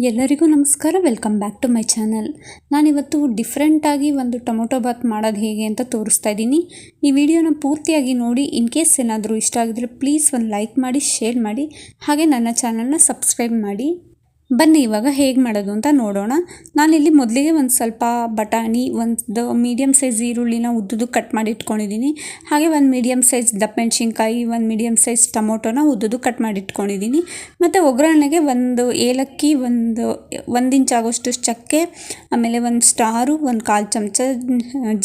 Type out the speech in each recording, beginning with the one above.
ಎಲ್ಲರಿಗೂ ನಮಸ್ಕಾರ. Welcome back to my channel. ನಾನಿವತ್ತು ಡಿಫ್ರೆಂಟಾಗಿ ಒಂದು ಟೊಮೊಟೊ ಬಾತ್ ಮಾಡೋದು ಹೇಗೆ ಅಂತ ತೋರಿಸ್ತಾ ಇದ್ದೀನಿ. ಈ ವಿಡಿಯೋನ ಪೂರ್ತಿಯಾಗಿ ನೋಡಿ. ಇನ್ ಕೇಸ್ ಏನಾದರೂ ಇಷ್ಟ ಆಗಿದ್ರೆ ಪ್ಲೀಸ್ ಒಂದು ಲೈಕ್ ಮಾಡಿ, ಶೇರ್ ಮಾಡಿ, ಹಾಗೆ ನನ್ನ ಚಾನಲ್ನ ಸಬ್ಸ್ಕ್ರೈಬ್ ಮಾಡಿ. ಬನ್ನಿ ಇವಾಗ ಹೇಗೆ ಮಾಡೋದು ಅಂತ ನೋಡೋಣ. ನಾನಿಲ್ಲಿ ಮೊದಲಿಗೆ ಒಂದು ಸ್ವಲ್ಪ ಬಟಾಣಿ, ಒಂದು ಮೀಡಿಯಮ್ ಸೈಜ್ ಈರುಳ್ಳಿನ ಉದ್ದುದು ಕಟ್ ಮಾಡಿ ಇಟ್ಕೊಂಡಿದ್ದೀನಿ. ಹಾಗೆ ಒಂದು ಮೀಡಿಯಮ್ ಸೈಜ್ ದಪ್ಪಮೆಣಸಿನ್ಕಾಯಿ, ಒಂದು ಮೀಡಿಯಮ್ ಸೈಜ್ ಟೊಮೊಟೊನ ಉದ್ದುದು ಕಟ್ ಮಾಡಿ ಇಟ್ಕೊಂಡಿದ್ದೀನಿ. ಮತ್ತು ಒಗ್ಗರಣೆಗೆ ಒಂದು ಏಲಕ್ಕಿ, ಒಂದು ಇಂಚ್ ಆಗೋಷ್ಟು ಚಕ್ಕೆ, ಆಮೇಲೆ ಒಂದು ಸ್ಟಾರು, ಒಂದು 1/4 ಚಮಚ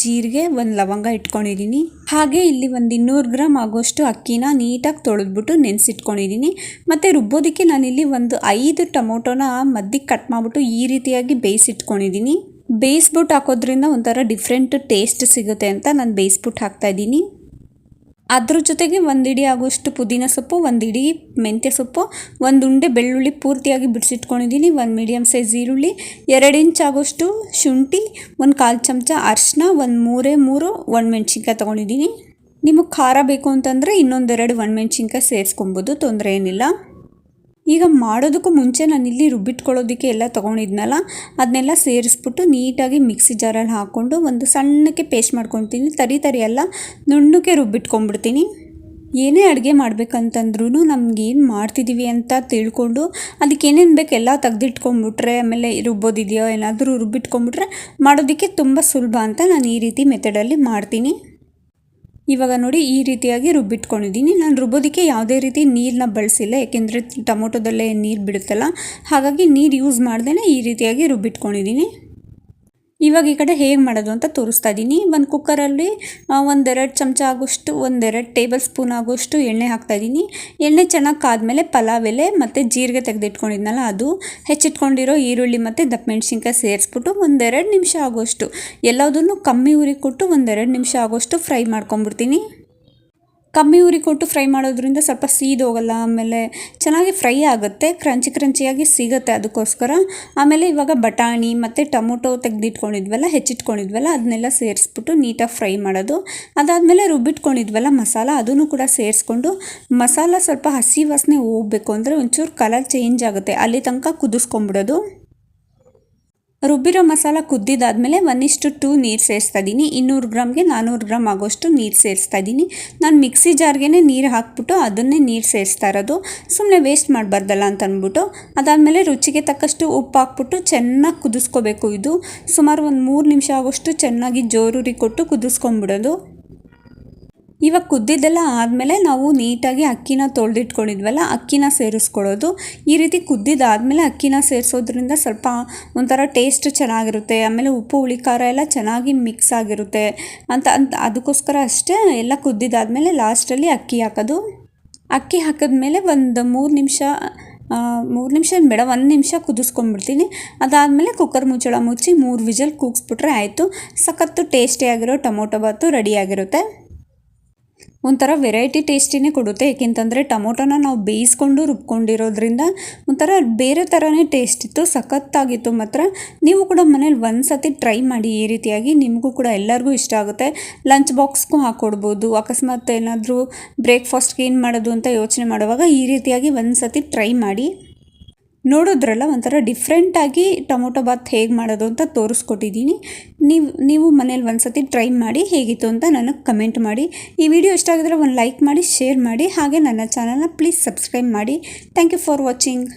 ಜೀರಿಗೆ, ಒಂದು ಲವಂಗ ಇಟ್ಕೊಂಡಿದ್ದೀನಿ. ಹಾಗೆ ಇಲ್ಲಿ ಒಂದು 200 ಗ್ರಾಮ್ ಆಗೋಷ್ಟು ಅಕ್ಕಿನ ನೀಟಾಗಿ ತೊಳೆದ್ಬಿಟ್ಟು ನೆನೆಸಿಟ್ಕೊಂಡಿದ್ದೀನಿ. ಮತ್ತು ರುಬ್ಬೋದಕ್ಕೆ ನಾನಿಲ್ಲಿ ಒಂದು 5 ಟೊಮೊಟೊನ ಮಧ್ಯಕ್ಕೆ ಕಟ್ ಮಾಡಿಬಿಟ್ಟು ಈ ರೀತಿಯಾಗಿ ಬೇಯಿಸಿಟ್ಕೊಂಡಿದ್ದೀನಿ. ಬೇಯಿಸ್ಬಿಟ್ಟು ಹಾಕೋದ್ರಿಂದ ಒಂಥರ ಡಿಫ್ರೆಂಟ್ ಟೇಸ್ಟ್ ಸಿಗುತ್ತೆ ಅಂತ ನಾನು ಬೇಯಿಸ್ಬಿಟ್ಟು ಹಾಕ್ತಾಯಿದ್ದೀನಿ. ಅದ್ರ ಜೊತೆಗೆ ಒಂದು ಇಡಿ ಆಗೋಷ್ಟು ಪುದೀನ ಸೊಪ್ಪು, ಒಂದು ಇಡಿ ಮೆಂತ್ಯ ಸೊಪ್ಪು, ಒಂದು ಉಂಡೆ ಬೆಳ್ಳುಳ್ಳಿ ಪೂರ್ತಿಯಾಗಿ ಬಿಡಿಸಿಟ್ಕೊಂಡಿದ್ದೀನಿ, ಒಂದು ಮೀಡಿಯಮ್ ಸೈಜ್ ಈರುಳ್ಳಿ, 2 ಇಂಚ್ ಆಗೋಷ್ಟು ಶುಂಠಿ, ಒಂದು 1/4 ಚಮಚ ಅರಿಶಿನ, ಒಂದು 3 ಒಣಮೆಣ್ಸಿನ್ಕಾಯಿ ತೊಗೊಂಡಿದ್ದೀನಿ. ನಿಮಗೆ ಖಾರ ಬೇಕು ಅಂತಂದರೆ ಇನ್ನೊಂದೆರಡು ಒಣಮೆಣ್ಸಿನ್ಕಾಯಿ ಸೇರಿಸ್ಕೊಬೋದು, ತೊಂದರೆ ಏನಿಲ್ಲ. ಈಗ ಮಾಡೋದಕ್ಕೂ ಮುಂಚೆ ನಾನಿಲ್ಲಿ ರುಬ್ಬಿಟ್ಕೊಳ್ಳೋದಕ್ಕೆ ಎಲ್ಲ ತೊಗೊಂಡಿದ್ನಲ್ಲ, ಅದನ್ನೆಲ್ಲ ಸೇರಿಸ್ಬಿಟ್ಟು ನೀಟಾಗಿ ಮಿಕ್ಸಿ ಜಾರಲ್ಲಿ ಹಾಕ್ಕೊಂಡು ಒಂದು ಸಣ್ಣಕ್ಕೆ ಪೇಸ್ಟ್ ಮಾಡ್ಕೊತೀನಿ. ತರಿ ಎಲ್ಲ ನುಣ್ಣಕ್ಕೆ ರುಬ್ಬಿಟ್ಕೊಂಡ್ಬಿಡ್ತೀನಿ. ಏನೇ ಅಡುಗೆ ಮಾಡಬೇಕಂತಂದ್ರೂ ನಮಗೇನು ಮಾಡ್ತಿದ್ದೀವಿ ಅಂತ ತಿಳ್ಕೊಂಡು ಅದಕ್ಕೆ ಏನೇನು ಬೇಕು ಎಲ್ಲ ತೆಗೆದಿಟ್ಕೊಂಡ್ಬಿಟ್ರೆ, ಆಮೇಲೆ ರುಬ್ಬೋದಿದೆಯೋ ಏನಾದರೂ ರುಬ್ಬಿಟ್ಕೊಂಡ್ಬಿಟ್ರೆ ಮಾಡೋದಕ್ಕೆ ತುಂಬ ಸುಲಭ ಅಂತ ನಾನು ಈ ರೀತಿ ಮೆಥಡಲ್ಲಿ ಮಾಡ್ತೀನಿ. ಇವಾಗ ನೋಡಿ ಈ ರೀತಿಯಾಗಿ ರುಬ್ಬಿಟ್ಕೊಂಡಿದ್ದೀನಿ. ನಾನು ರುಬ್ಬೋದಕ್ಕೆ ಯಾವುದೇ ರೀತಿ ನೀರನ್ನ ಬಳಸಿಲ್ಲ, ಏಕೆಂದರೆ ಟೊಮೊಟೊದಲ್ಲೇ ನೀರು ಬಿಡುತ್ತಲ್ಲ, ಹಾಗಾಗಿ ನೀರು ಯೂಸ್ ಮಾಡ್ದೇ ಈ ರೀತಿಯಾಗಿ ರುಬ್ಬಿಟ್ಕೊಂಡಿದ್ದೀನಿ. ಇವಾಗ ಈ ಕಡೆ ಹೇಗೆ ಮಾಡೋದು ಅಂತ ತೋರಿಸ್ತಾ ಇದ್ದೀನಿ. ಒಂದು ಕುಕ್ಕರಲ್ಲಿ 1-2 ಚಮಚ ಆಗೋಷ್ಟು, 1-2 ಟೇಬಲ್ ಸ್ಪೂನ್ ಆಗೋಷ್ಟು ಎಣ್ಣೆ ಹಾಕ್ತಾಯಿದ್ದೀನಿ. ಎಣ್ಣೆ ಚೆನ್ನಾಗಿ ಕಾದ್ಮೇಲೆ ಪಲಾವ್ ಎಲೆ ಮತ್ತು ಜೀರಿಗೆ ತೆಗೆದಿಟ್ಕೊಂಡಿದ್ನಲ್ಲ ಅದು, ಹೆಚ್ಚಿಟ್ಕೊಂಡಿರೋ ಈರುಳ್ಳಿ ಮತ್ತು ದಪ್ಪಮೆಣ್ಸಿನ್ಕಾಯಿ ಸೇರಿಸ್ಬಿಟ್ಟು 1-2 ನಿಮಿಷ ಆಗೋಷ್ಟು ಎಲ್ಲದನ್ನು ಕಮ್ಮಿ ಉರಿ ಕೊಟ್ಟು 1-2 ನಿಮಿಷ ಆಗೋಷ್ಟು ಫ್ರೈ ಮಾಡ್ಕೊಂಬಿಡ್ತೀನಿ. ಕಮ್ಮಿ ಉರಿ ಕೊಟ್ಟು ಫ್ರೈ ಮಾಡೋದ್ರಿಂದ ಸ್ವಲ್ಪ ಸೀದೋಗಲ್ಲ, ಆಮೇಲೆ ಚೆನ್ನಾಗಿ ಫ್ರೈ ಆಗುತ್ತೆ, ಕ್ರಂಚಿಯಾಗಿ ಸಿಗುತ್ತೆ, ಅದಕ್ಕೋಸ್ಕರ. ಆಮೇಲೆ ಇವಾಗ ಬಟಾಣಿ ಮತ್ತು ಟೊಮೊಟೊ ತೆಗೆದಿಟ್ಕೊಂಡಿದ್ವಲ್ಲ, ಹೆಚ್ಚಿಟ್ಕೊಂಡಿದ್ವಲ್ಲ, ಅದನ್ನೆಲ್ಲ ಸೇರಿಸ್ಬಿಟ್ಟು ನೀಟಾಗಿ ಫ್ರೈ ಮಾಡೋದು. ಅದಾದಮೇಲೆ ರುಬ್ಬಿಟ್ಕೊಂಡಿದ್ವಲ್ಲ ಮಸಾಲ, ಅದನ್ನು ಕೂಡ ಸೇರಿಸ್ಕೊಂಡು ಮಸಾಲ ಸ್ವಲ್ಪ ಹಸಿ ವಾಸನೆ ಹೋಗಬೇಕು ಅಂದರೆ ಒಂಚೂರು ಕಲರ್ ಚೇಂಜ್ ಆಗುತ್ತೆ, ಅಲ್ಲಿ ತನಕ ಕುದಿಸ್ಕೊಂಬಿಡೋದು. ರುಬ್ಬಿರೋ ಮಸಾಲ ಕುದ್ದಿದ್ದಾದಮೇಲೆ 1:2 ನೀರು ಸೇರಿಸ್ತಾ ಇದ್ದೀನಿ. 200 ಗ್ರಾಮ್ಗೆ 400 ಗ್ರಾಮ್ ಆಗೋಷ್ಟು ನೀರು ಸೇರಿಸ್ತಾ ಇದ್ದೀನಿ. ನಾನು ಮಿಕ್ಸಿ ಜಾರ್ಗೆ ನೀರು ಹಾಕ್ಬಿಟ್ಟು ಅದನ್ನೇ ನೀರು ಸೇರಿಸ್ತಾ ಇರೋದು, ಸುಮ್ಮನೆ ವೇಸ್ಟ್ ಮಾಡಬಾರ್ದಲ್ಲ ಅಂತ ಅಂದ್ಬಿಟ್ಟು. ಅದಾದಮೇಲೆ ರುಚಿಗೆ ತಕ್ಕಷ್ಟು ಉಪ್ಪು ಹಾಕ್ಬಿಟ್ಟು ಚೆನ್ನಾಗಿ ಕುದಿಸ್ಕೋಬೇಕು. ಇದು ಸುಮಾರು ಒಂದು 3 ನಿಮಿಷ ಆಗೋಷ್ಟು ಚೆನ್ನಾಗಿ ಜೋರುರಿ ಕೊಟ್ಟು ಕುದಿಸ್ಕೊಂಬಿಡೋದು. ಇವಾಗ ಕುದ್ದಿದ್ದೆಲ್ಲ ಆದಮೇಲೆ ನಾವು ನೀಟಾಗಿ ಅಕ್ಕಿನ ತೊಳೆದಿಟ್ಕೊಂಡಿದ್ವಲ್ಲ, ಅಕ್ಕಿನ ಸೇರಿಸ್ಕೊಳ್ಳೋದು. ಈ ರೀತಿ ಕುದ್ದಿದ್ದಾದಮೇಲೆ ಅಕ್ಕಿನ ಸೇರಿಸೋದ್ರಿಂದ ಸ್ವಲ್ಪ ಒಂಥರ ಟೇಸ್ಟ್ ಚೆನ್ನಾಗಿರುತ್ತೆ, ಆಮೇಲೆ ಉಪ್ಪು ಹುಳಿ ಖಾರ ಎಲ್ಲ ಚೆನ್ನಾಗಿ ಮಿಕ್ಸ್ ಆಗಿರುತ್ತೆ ಅಂತ ಅದಕ್ಕೋಸ್ಕರ ಅಷ್ಟೇ. ಎಲ್ಲ ಕುದ್ದಿದ್ದಾದಮೇಲೆ ಲಾಸ್ಟಲ್ಲಿ ಅಕ್ಕಿ ಹಾಕೋದು. ಅಕ್ಕಿ ಹಾಕಿದ್ಮೇಲೆ ಒಂದು 3 ನಿಮಿಷ ಬೇಡ, 1 ನಿಮಿಷ ಕುದಿಸ್ಕೊಂಡ್ಬಿಡ್ತೀನಿ. ಅದಾದಮೇಲೆ ಕುಕ್ಕರ್ ಮುಚ್ಚಳ ಮುಚ್ಚಿ 3 ವಿಜಲ್ ಕೂಗಿಸ್ಬಿಟ್ರೆ ಆಯಿತು. ಸಖತ್ತು ಟೇಸ್ಟಿಯಾಗಿರೋ ಟೊಮೊಟೊ ಬಾತು ರೆಡಿಯಾಗಿರುತ್ತೆ. ಒಂಥರ ವೆರೈಟಿ ಟೇಸ್ಟಿನೇ ಕೊಡುತ್ತೆ, ಏಕೆಂತಂದರೆ ಟೊಮೊಟೊನ ನಾವು ಬೇಯಿಸ್ಕೊಂಡು ರುಬ್ಕೊಂಡಿರೋದ್ರಿಂದ ಒಂಥರ ಬೇರೆ ಥರನೇ ಟೇಸ್ಟ್ ಇತ್ತು, ಸಖತ್ತಾಗಿತ್ತು ಮಾತ್ರ. ನೀವು ಕೂಡ ಮನೇಲಿ ಒಂದು ಸತಿ ಟ್ರೈ ಮಾಡಿ ಈ ರೀತಿಯಾಗಿ, ನಿಮಗೂ ಕೂಡ ಎಲ್ಲರಿಗೂ ಇಷ್ಟ ಆಗುತ್ತೆ. ಲಂಚ್ ಬಾಕ್ಸ್ಗೂ ಹಾಕ್ಕೊಡ್ಬೋದು. ಅಕಸ್ಮಾತ್ ಏನಾದರೂ ಬ್ರೇಕ್ಫಾಸ್ಟ್ಗೆ ಏನು ಮಾಡೋದು ಅಂತ ಯೋಚನೆ ಮಾಡುವಾಗ ಈ ರೀತಿಯಾಗಿ ಒಂದು ಸತಿ ಟ್ರೈ ಮಾಡಿ. ನೋಡಿದ್ರಲ್ಲ, ಒಂಥರ ಡಿಫ್ರೆಂಟಾಗಿ ಟೊಮೊಟೊ ಬಾತ್ ಹೇಗೆ ಮಾಡೋದು ಅಂತ ತೋರಿಸ್ಕೊಟ್ಟಿದ್ದೀನಿ. ನೀವು ಮನೇಲಿ ಒಂದು ಸತಿ ಟ್ರೈ ಮಾಡಿ, ಹೇಗಿತ್ತು ಅಂತ ನನಗೆ ಕಮೆಂಟ್ ಮಾಡಿ. ಈ ವಿಡಿಯೋ ಇಷ್ಟ ಆಗಿದ್ರೆ ಒಂದು ಲೈಕ್ ಮಾಡಿ, ಶೇರ್ ಮಾಡಿ, ಹಾಗೆ ನನ್ನ ಚಾನಲ್ನ ಪ್ಲೀಸ್ ಸಬ್ಸ್ಕ್ರೈಬ್ ಮಾಡಿ. Thank you for watching.